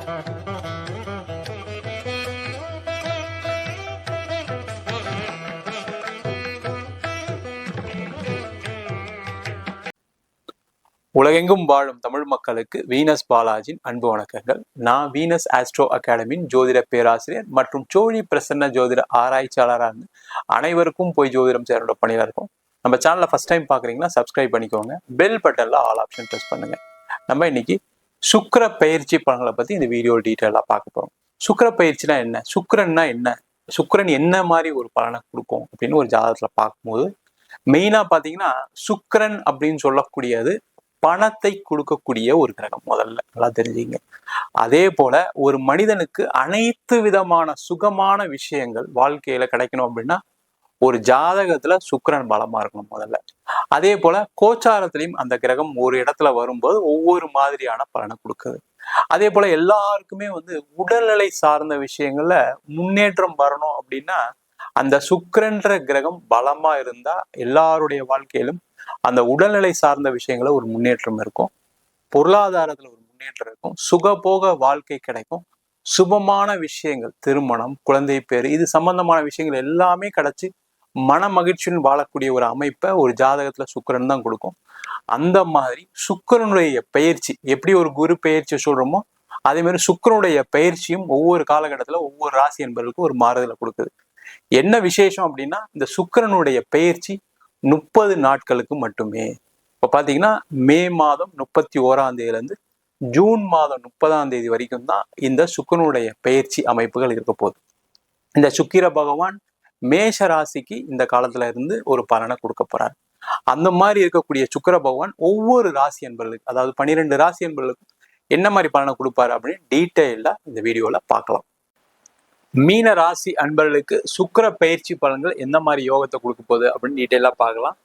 உலகெங்கும் வாழும் தமிழ் மக்களுக்கு வீனஸ் பாலாஜின் அன்பு வணக்கங்கள். நான் வீனஸ் ஆஸ்ட்ரோ அகாடமியின் ஜோதிட பேராசிரியர் மற்றும் சோழி பிரசன்ன ஜோதிட ஆராய்ச்சியாளராக இருந்து அனைவருக்கும் போய் ஜோதிடம் சேரோட பணியில் இருக்கும். நம்ம சேனலை ஃபர்ஸ்ட் டைம் பார்க்குறீங்கன்னா சப்ஸ்கிரைப் பண்ணிக்கோங்க. பெல் பட்டனில் ஆல் ஆப்ஷன் ப்ரெஸ் பண்ணுங்க. நம்ம இன்னைக்கு சுக்கிர பயிற்சி பலன்களை பற்றி இந்த வீடியோ டீட்டெயிலாக பார்க்க போகிறோம். சுக்கிர பயிற்சினா என்ன, சுக்கிரன்னா என்ன, சுக்கிரன் என்ன மாதிரி ஒரு பலனை கொடுக்கும் அப்படின்னு ஒரு ஜாதகத்தில் பார்க்கும்போது மெயினாக பார்த்தீங்கன்னா சுக்கிரன் அப்படின்னு சொல்லக்கூடியது பணத்தை கொடுக்கக்கூடிய ஒரு கிரகம். முதல்ல நல்லா தெரிஞ்சுங்க. அதே போல ஒரு மனிதனுக்கு அனைத்து விதமான சுகமான விஷயங்கள் வாழ்க்கையில கிடைக்கணும் அப்படின்னா ஒரு ஜாதகத்துல சுக்கிரன் பலமா இருக்கணும் முதல்ல. அதே போல கோச்சாரத்திலையும் அந்த கிரகம் ஒரு இடத்துல வரும்போது ஒவ்வொரு மாதிரியான பலனை கொடுக்குது. அதே போல எல்லாருக்குமே உடல்நிலை சார்ந்த விஷயங்கள்ல முன்னேற்றம் வரணும் அப்படின்னா அந்த சுக்கிரன்ற கிரகம் பலமா இருந்தா எல்லாருடைய வாழ்க்கையிலும் அந்த உடல்நிலை சார்ந்த விஷயங்கள ஒரு முன்னேற்றம் இருக்கும், பொருளாதாரத்துல ஒரு முன்னேற்றம் இருக்கும், சுகபோக வாழ்க்கை கிடைக்கும், சுபமான விஷயங்கள், திருமணம், குழந்தை பேரு, இது சம்பந்தமான விஷயங்கள் எல்லாமே கிடைச்சி மன மகிழ்ச்சியுடன் வாழக்கூடிய ஒரு அமைப்பை ஒரு ஜாதகத்துல சுக்கிரன் தான் கொடுக்கும். அந்த மாதிரி சுக்கிரனுடைய பயிற்சி எப்படி ஒரு குரு பயிற்சி சொல்றோமோ அதே மாதிரி சுக்கிரனுடைய பயிற்சியும் ஒவ்வொரு காலகட்டத்துல ஒவ்வொரு ராசி என்பவர்களுக்கும் ஒரு மாறுதலை கொடுக்குது. என்ன விசேஷம் அப்படின்னா இந்த சுக்கிரனுடைய பயிற்சி 30 நாட்களுக்கு மட்டுமே. இப்ப பாத்தீங்கன்னா மே மாதம் 31ஆம் தேதியிலிருந்து ஜூன் மாதம் 30ஆம் தேதி வரைக்கும் தான் இந்த சுக்கிரனுடைய பயிற்சி அமைப்புகள் இருக்க போகுது. இந்த சுக்கிர பகவான் மேஷ ராசிக்கு இந்த காலத்துல இருந்து ஒரு பலனை கொடுக்க போறாரு. அந்த மாதிரி இருக்கக்கூடிய சுக்கிர பகவான் ஒவ்வொரு ராசி என்பர்களுக்கு, அதாவது 12 ராசி என்பர்களுக்கும் என்ன மாதிரி பலனை கொடுப்பாரு அப்படின்னு டீட்டெயிலா இந்த வீடியோல பார்க்கலாம். மீன ராசி அன்பர்களுக்கு சுக்கிர பயிற்சி பலன்கள் எந்த மாதிரி யோகத்தை கொடுக்க போகுது அப்படின்னு டீட்டெயிலா பார்க்கலாம்.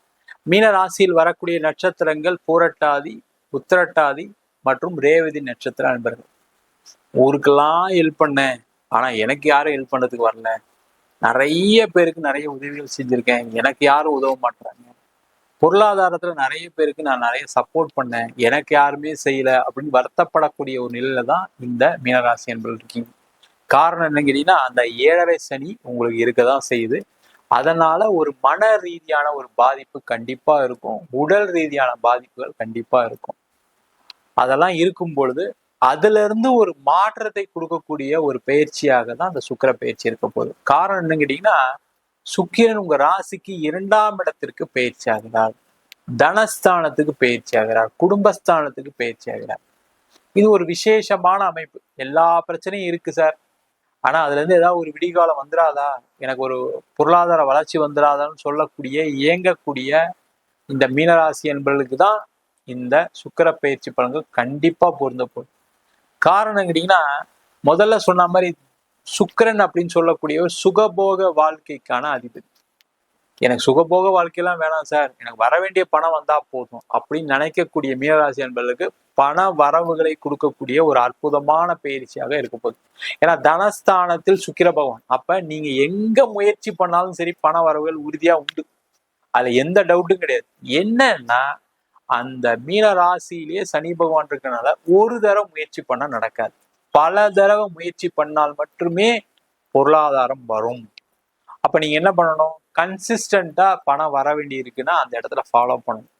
மீன ராசியில் வரக்கூடிய நட்சத்திரங்கள் பூரட்டாதி, உத்திரட்டாதி மற்றும் ரேவதி நட்சத்திர அன்பர்கள். ஊருக்கெல்லாம் ஹெல்ப் பண்ணேன், ஆனா எனக்கு யாரும் ஹெல்ப் பண்றதுக்கு வரல. நிறைய பேருக்கு நிறைய உதவிகள் செஞ்சிருக்கேன், எனக்கு யாரும் உதவ மாட்டாங்க. பொருளாதாரத்துல நிறைய பேருக்கு நான் நிறைய சப்போர்ட் பண்ணேன், எனக்கு யாருமே செய்யல அப்படின்னு வருத்தப்படக்கூடிய ஒரு நிலையில தான் இந்த மீனராசி அன்பர்கள் இருக்கீங்க. காரணம் என்னன்னு கேட்டீங்கன்னா அந்த 7.5 சனி உங்களுக்கு இருக்கதான் செய்யுது. அதனால ஒரு மன ரீதியான ஒரு பாதிப்பு கண்டிப்பா இருக்கும், உடல் ரீதியான பாதிப்புகள் கண்டிப்பா இருக்கும். அதெல்லாம் இருக்கும் பொழுது அதுல இருந்து ஒரு மாற்றத்தை கொடுக்கக்கூடிய ஒரு பயிற்சியாக தான் அந்த சுக்கிர பயிற்சி இருக்க போகுது. காரணம் என்னன்னு கேட்டீங்கன்னா சுக்கிரன் உங்க ராசிக்கு 2ஆம் இடத்திற்கு பயிற்சி ஆகிறார், தனஸ்தானத்துக்கு பயிற்சி ஆகிறார், குடும்பஸ்தானத்துக்கு பயிற்சி ஆகிறார். இது ஒரு விசேஷமான அமைப்பு. எல்லா பிரச்சனையும் இருக்கு சார், ஆனா அதுல இருந்து ஏதாவது ஒரு விடிகாலம் வந்துடாதா, எனக்கு ஒரு பொருளாதார வளர்ச்சி வந்துடாதான்னு சொல்லக்கூடிய இயங்கக்கூடிய இந்த மீனராசி என்பவர்களுக்கு தான் இந்த சுக்கிர பயிற்சி பலன்கள் கண்டிப்பா பொருந்த போகுது. காரணம் கேட்டீங்கன்னா முதல்ல சொன்ன மாதிரி சுக்கிரன் அப்படின்னு சொல்லக்கூடிய சுகபோக வாழ்க்கைக்கான அதிபதி. எனக்கு சுகபோக வாழ்க்கையெல்லாம் வேணாம் சார், எனக்கு வர வேண்டிய பணம் வந்தா போதும் அப்படின்னு நினைக்கக்கூடிய மீனராசி என்பவர்களுக்கு பண வரவுகளை கொடுக்கக்கூடிய ஒரு அற்புதமான பயிற்சியாக இருக்க போகுது. ஏன்னா தனஸ்தானத்தில் சுக்கிர பகவான், அப்ப நீங்க எங்க முயற்சி பண்ணாலும் சரி பண வரவுகள் உறுதியா உண்டு, அதுல எந்த டவுட்டும் கிடையாது. என்னன்னா அந்த மீன ராசியிலேயே சனி பகவான் இருக்கனால ஒரு தடவை முயற்சி பண்ண நடக்காது, பல தடவை முயற்சி பண்ணால் மட்டுமே பொருளாதாரம் வரும். அப்ப நீங்க என்ன பண்ணணும், கன்சிஸ்டண்டா பணம் வர வேண்டி இருக்குன்னா அந்த இடத்துல ஃபாலோ பண்ணணும்.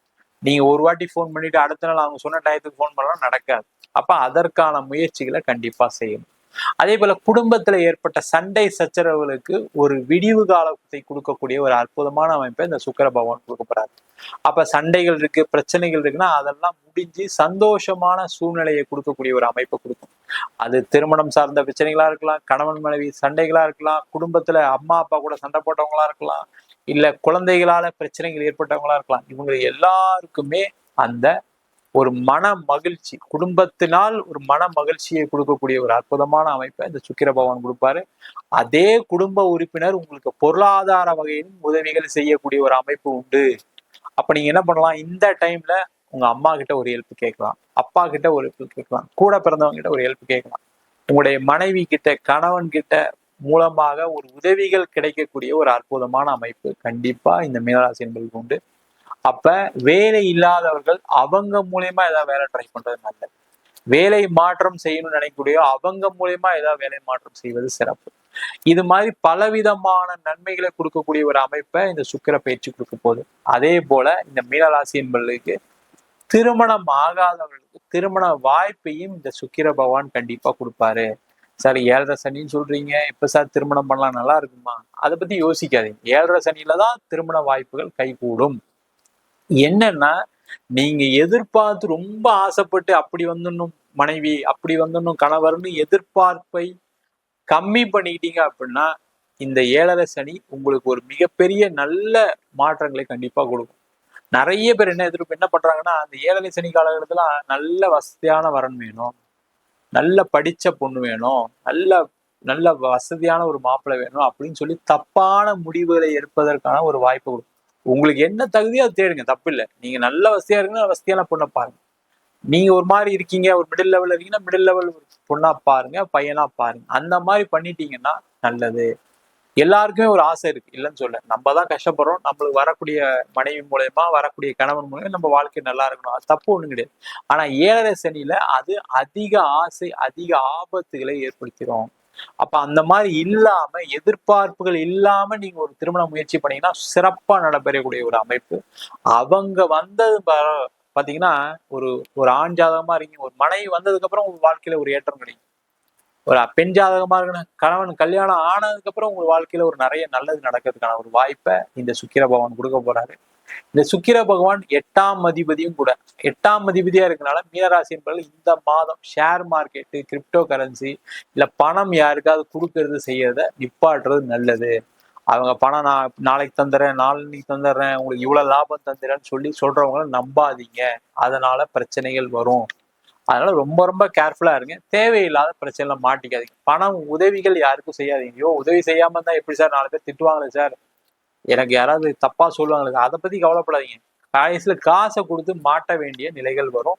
நீங்க ஒரு வாட்டி ஃபோன் பண்ணிட்டு அடுத்த நாள் அவங்க சொன்ன டயத்துக்கு ஃபோன் பண்ணலாம் நடக்காது. அப்ப அதற்கான முயற்சிகளை கண்டிப்பா செய்யணும். அதே போல குடும்பத்துல ஏற்பட்ட சண்டை சச்சரவுகளுக்கு ஒரு விடிவு காலத்தை கொடுக்கக்கூடிய ஒரு அற்புதமான அமைப்பை இந்த சுக்கிர பகவான் கொடுக்க போறாரு. அப்ப சண்டைகள் இருக்கு, பிரச்சனைகள் இருக்குன்னா அதெல்லாம் முடிஞ்சு சந்தோஷமான சூழ்நிலையை கொடுக்கக்கூடிய ஒரு அமைப்பை கொடுக்கும். அது திருமணம் சார்ந்த பிரச்சனைகளா இருக்கலாம், கணவன் மனைவி சண்டைகளா இருக்கலாம், குடும்பத்துல அம்மா அப்பா கூட சண்டை போட்டவங்களா இருக்கலாம், இல்ல குழந்தைகளால பிரச்சனைகள் ஏற்பட்டவங்களா இருக்கலாம். இவங்க எல்லாருக்குமே அந்த ஒரு மன மகிழ்ச்சி, குடும்பத்தினால் ஒரு மன மகிழ்ச்சியை கொடுக்கக்கூடிய ஒரு அற்புதமான அமைப்பை இந்த சுக்கிர பகவான் கொடுப்பாரு. அதே குடும்ப உறுப்பினர் உங்களுக்கு பொருளாதார வகையிலும் உதவிகள் செய்யக்கூடிய ஒரு அமைப்பு உண்டு. அப்ப நீங்க என்ன பண்ணலாம், இந்த டைம்ல உங்க அம்மா கிட்ட ஒரு ஹெல்ப் கேட்கலாம், அப்பா கிட்ட ஒரு ஹெல்ப் கேட்கலாம், கூட பிறந்தவங்க கிட்ட ஒரு ஹெல்ப் கேட்கலாம், உங்களுடைய மனைவி கிட்ட, கணவன் கிட்ட மூலமாக ஒரு உதவிகள் கிடைக்கக்கூடிய ஒரு அற்புதமான அமைப்பு கண்டிப்பா இந்த மீனராசி என்பதுக்கு உண்டு. அப்ப வேலை இல்லாதவர்கள் அவங்க மூலியமா ஏதாவது வேலை ட்ரை பண்றது நல்லது. வேலை மாற்றம் செய்யணும்னு நினைக்கக்கூடிய அவங்க மூலியமா ஏதாவது வேலை மாற்றம் செய்வது சிறப்பு. இது மாதிரி பலவிதமான நன்மைகளை கொடுக்கக்கூடிய ஒரு அமைப்பை இந்த சுக்கிர பயிற்சி கொடுக்க போகுது. அதே போல இந்த மீனராசி என்பவர்களுக்கு திருமணம் ஆகாதவர்களுக்கு திருமண வாய்ப்பையும் இந்த சுக்கிர பகவான் கண்டிப்பா கொடுப்பாரு. சார் 7.5 சனின்னு சொல்றீங்க, எப்ப சார் திருமணம் பண்ணலாம், நல்லா இருக்குமா? அதை பத்தி யோசிக்காதீங்க. 7.5 சனியில தான் திருமண வாய்ப்புகள் கைகூடும். என்னன்னா, நீங்க எதிர்பார்த்து ரொம்ப ஆசைப்பட்டு அப்படி வந்துடணும் மனைவி, அப்படி வந்துடணும் கணவர்னு எதிர்பார்ப்பை கம்மி பண்ணிக்கிட்டீங்க அப்படின்னா இந்த 7.5 சனி உங்களுக்கு ஒரு மிகப்பெரிய நல்ல மாற்றங்களை கண்டிப்பா கொடுக்கும். நிறைய பேர் என்ன பண்றாங்கன்னா, அந்த 7.5 சனி காலகட்டத்துல நல்ல வசதியான வரன் வேணும், நல்ல படிச்ச பொண்ணு வேணும், நல்ல வசதியான ஒரு மாப்பிள்ளை வேணும் அப்படின்னு சொல்லி தப்பான முடிவுகளை எடுப்பதற்கான ஒரு வாய்ப்பு கொடுக்கும். உங்களுக்கு என்ன தகுதியோ அதை தேடுங்க, தப்பு இல்லை. நீங்க நல்ல வசதியா இருக்குன்னா வசதியான பொண்ணை பாருங்க. நீங்க ஒரு மாதிரி இருக்கீங்க, ஒரு மிடில் லெவல்ல இருக்கீங்கன்னா மிடில் லெவல் பொண்ணா பாருங்க, பையனா பாருங்க. அந்த மாதிரி பண்ணிட்டீங்கன்னா நல்லது. எல்லாருக்குமே ஒரு ஆசை இருக்கு, இல்லைன்னு சொல்ல. நம்ம தான் கஷ்டப்படுறோம், நம்மளுக்கு வரக்கூடிய மனைவி மூலயமா வரக்கூடிய கணவன் மூலயமா நம்ம வாழ்க்கை நல்லா இருக்கணும், அது தப்பு ஒண்ணும் கிடையாது. ஆனா 7.5 சனியில அது அதிக ஆசை, அதிக ஆபத்துகளை ஏற்படுத்திடும். அப்ப அந்த மாதிரி இல்லாம, எதிர்பார்ப்புகள் இல்லாம நீங்க ஒரு திருமண முயற்சி பண்ணீங்கன்னா சிறப்பா நடைபெறக்கூடிய ஒரு அமைப்பு. அவங்க வந்தது பாத்தீங்கன்னா, ஒரு ஆண் ஜாதகமா இருக்கீங்க, ஒரு மனைவி வந்ததுக்கு அப்புறம் உங்க வாழ்க்கையில ஒரு ஏற்றம் கிடைக்கும். ஒரு பெண் ஜாதகமா இருக்கணும், கணவன் கல்யாணம் ஆனதுக்கு அப்புறம் உங்க வாழ்க்கையில ஒரு நிறைய நல்லது நடக்கிறதுக்கான ஒரு வாய்ப்பை இந்த சுக்கிர பகவான் கொடுக்க போறாரு. இந்த சுக்கிர பகவான் 8ஆம் அதிபதியும் கூட. 8ஆம் அதிபதியா இருக்கனால மீனராசி என்பவர்கள் இந்த மாதம் ஷேர் மார்க்கெட்டு, கிரிப்டோ கரன்சி இல்ல பணம் யாருக்காவது கொடுக்கறது செய்யறத நிப்பாட்டுறது நல்லது. அவங்க பணம் நான் நாளைக்கு தந்துடுறேன், நாளைக்கு தந்துடுறேன், உங்களுக்கு இவ்வளவு லாபம் தந்துடுறேன்னு சொல்லி சொல்றவங்கள நம்பாதீங்க. அதனால பிரச்சனைகள் வரும். அதனால ரொம்ப ரொம்ப கேர்ஃபுல்லா இருங்க. தேவையில்லாத பிரச்சனைல மாட்டிக்காதீங்க. பணம் உதவிகள் யாருக்கும் செய்யாதீங்க. ஐயோ, உதவி செய்யாம இருந்தா எப்படி சார், 4 பேர் திட்டுவாங்களே சார், எனக்கு யாராவது தப்பா சொல்லுவாங்களே, அதை பத்தி கவலைப்படாதீங்க. கடைசியில காசை கொடுத்து மாட்ட வேண்டிய நிலைகள் வரும்.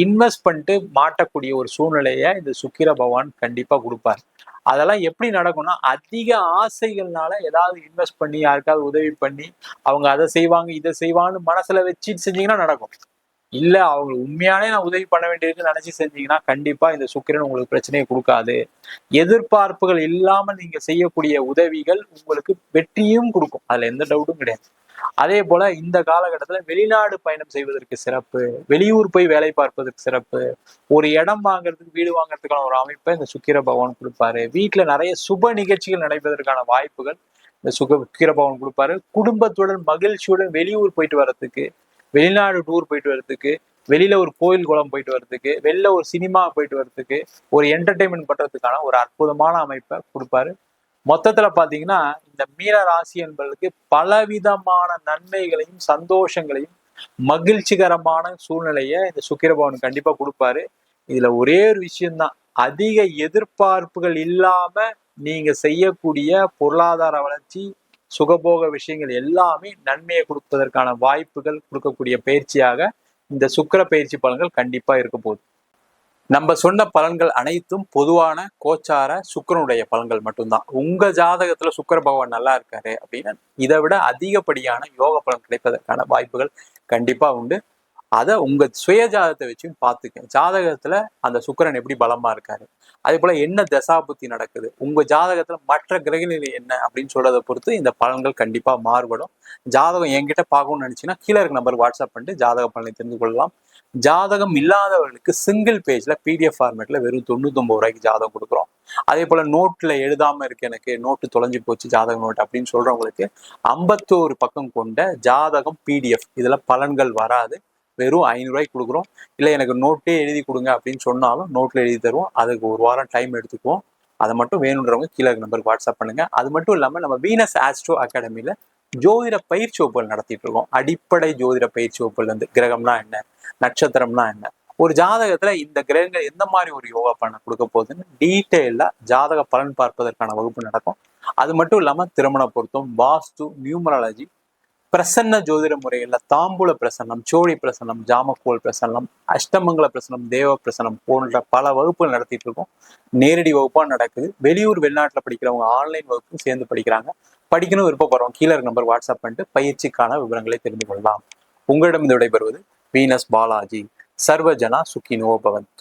இன்வெஸ்ட் பண்ணிட்டு மாட்டக்கூடிய ஒரு சூழ்நிலையை இந்த சுக்கிர பகவான் கண்டிப்பா கொடுப்பாரு. அதெல்லாம் எப்படி நடக்கும்னா, அதிக ஆசைகள்னால ஏதாவது இன்வெஸ்ட் பண்ணி யாருக்காவது உதவி பண்ணி அவங்க அதை செய்வாங்க இதை செய்வாங்கன்னு மனசுல வச்சுட்டு செஞ்சீங்கன்னா நடக்கும். இல்ல அவங்க உண்மையானே நான் உதவி பண்ண வேண்டியிருக்குன்னு நினைச்சு செஞ்சீங்கன்னா கண்டிப்பா இந்த சுக்கிரன் உங்களுக்கு பிரச்சனையை கொடுக்காது. எதிர்பார்ப்புகள் இல்லாம நீங்க செய்யக்கூடிய உதவிகள் உங்களுக்கு வெற்றியும் கொடுக்கும், அதுல எந்த டவுட்டும் கிடையாது. அதே போல இந்த காலகட்டத்துல வெளிநாடு பயணம் செய்வதற்கு சிறப்பு, வெளியூர் போய் வேலை பார்ப்பதற்கு சிறப்பு, ஒரு இடம் வாங்குறதுக்கு, வீடு வாங்குறதுக்கான ஒரு அமைப்பை இந்த சுக்கிர பகவான் கொடுப்பாரு. வீட்டுல நிறைய சுப நிகழ்ச்சிகள் நடைபெறுவதற்கான வாய்ப்புகள் இந்த சுக்கிர பகவான் கொடுப்பாரு. குடும்பத்துடன் மகிழ்ச்சியுடன் வெளியூர் போயிட்டு வர்றதுக்கு, வெளிநாடு டூர் போயிட்டு வர்றதுக்கு, வெளியில ஒரு கோயில் குளம் போயிட்டு வர்றதுக்கு, வெளில ஒரு சினிமா போயிட்டு வர்றதுக்கு, ஒரு என்டர்டைன்மெண்ட் பண்றதுக்கான ஒரு அற்புதமான அமைப்பை கொடுப்பாரு. மொத்தத்துல பாத்தீங்கன்னா இந்த மீன ராசி என்பதற்கு பலவிதமான நன்மைகளையும் சந்தோஷங்களையும் மகிழ்ச்சிகரமான சூழ்நிலையை இந்த சுக்கிர பகவான் கண்டிப்பா கொடுப்பாரு. இதுல ஒரே ஒரு விஷயம்தான், அதிக எதிர்பார்ப்புகள் இல்லாம நீங்க செய்யக்கூடிய பொருளாதார வளர்ச்சி, சுகபோக விஷயங்கள் எல்லாமே நன்மையை கொடுப்பதற்கான வாய்ப்புகள் கொடுக்கக்கூடிய பயிற்சியாக இந்த சுக்கிர பயிற்சி பலன்கள் கண்டிப்பா இருக்க போகுது. நம்ம சொன்ன பலன்கள் அனைத்தும் பொதுவான கோச்சார சுக்கிரனுடைய பலன்கள் மட்டும்தான். உங்க ஜாதகத்துல சுக்கிர பகவான் நல்லா இருக்காரு அப்படின்னா இதை விட அதிகப்படியான யோக பலன் கிடைப்பதற்கான வாய்ப்புகள் கண்டிப்பா உண்டு. அதை உங்க சுய ஜாதகத்தை வச்சு பார்த்துக்க. ஜாதகத்துல அந்த சுக்கிரன் எப்படி பலமா இருக்காரு, அதே போல என்ன தசாபுத்தி நடக்குது, உங்க ஜாதகத்துல மற்ற கிரகநிலை என்ன அப்படின்னு சொல்றதை பொறுத்து இந்த பலன்கள் கண்டிப்பா மாறுபடும். ஜாதகம் என்கிட்ட பார்க்கணும்னு நினைச்சீங்கன்னா கீழே இருக்க நம்பருக்கு வாட்ஸ்அப் பண்ணிட்டு ஜாதக பலனை தெரிந்து கொள்ளலாம். ஜாதகம் இல்லாதவர்களுக்கு சிங்கிள் பேஜ்ல PDF ஃபார்மேட்ல வெறும் 99 ரூபாய்க்கு ஜாதகம் கொடுக்குறோம். அதே போல நோட்ல எழுதாம இருக்கு, எனக்கு நோட்டு தொலைஞ்சு போச்சு ஜாதக நோட் அப்படின்னு சொல்றவங்களுக்கு 51 பக்கம் கொண்ட ஜாதகம் PDF, இதுல பலன்கள் வராது, வெறும் 500 ரூபாய்க்கு கொடுக்குறோம். இல்லை எனக்கு நோட்டே எழுதி கொடுங்க அப்படின்னு சொன்னாலும் நோட்ல எழுதி தருவோம். அதுக்கு ஒரு வாரம் டைம் எடுத்துக்குவோம். அதை மட்டும் வேணுன்றவங்க கீழே நம்பருக்கு வாட்ஸ்அப் பண்ணுங்க. அது மட்டும் இல்லாமல் நம்ம வீனஸ் ஆஸ்ட்ரோ அகாடமியில ஜோதிட பயிற்சி வகுப்புகள் நடத்திட்டு இருக்கோம். அடிப்படை ஜோதிட பயிற்சி வகுப்புல இருந்து கிரகம்னா என்ன, நட்சத்திரம்னா என்ன, ஒரு ஜாதகத்துல இந்த கிரகங்கள் எந்த மாதிரி ஒரு யோகா பலன் கொடுக்க போகுதுன்னு டீட்டெயிலா ஜாதக பலன் பார்ப்பதற்கான வகுப்பு நடக்கும். அது மட்டும் இல்லாம திருமண பொருத்தம், வாஸ்து, நியூமராலஜி, பிரசன்ன ஜோதிட முறைகள்ல தாம்பூல பிரசன்னம், சோழி பிரசன்னம், ஜாமக்கோல் பிரசன்னம், அஷ்டமங்கல பிரசன்னம், தேவ பிரசன்னம் போன்ற பல வகுப்புகள் நடத்திட்டு இருக்கோம். நேரடி வகுப்பா நடக்குது. வெளியூர் வெளிநாட்டுல படிக்கிறவங்க ஆன்லைன் வகுப்பும் சேர்ந்து படிக்கிறாங்க. படிக்கணும் விருப்பப்படுறோம் கீழே இருக்க நம்பர் வாட்ஸ்அப் பண்ணிட்டு பயிற்சிக்கான விவரங்களை தெரிந்து கொள்ளலாம். உங்களிடம் விடைபெறுவது வீனஸ் பாலாஜி. சர்வஜனா சுக்கினோ பவந்து.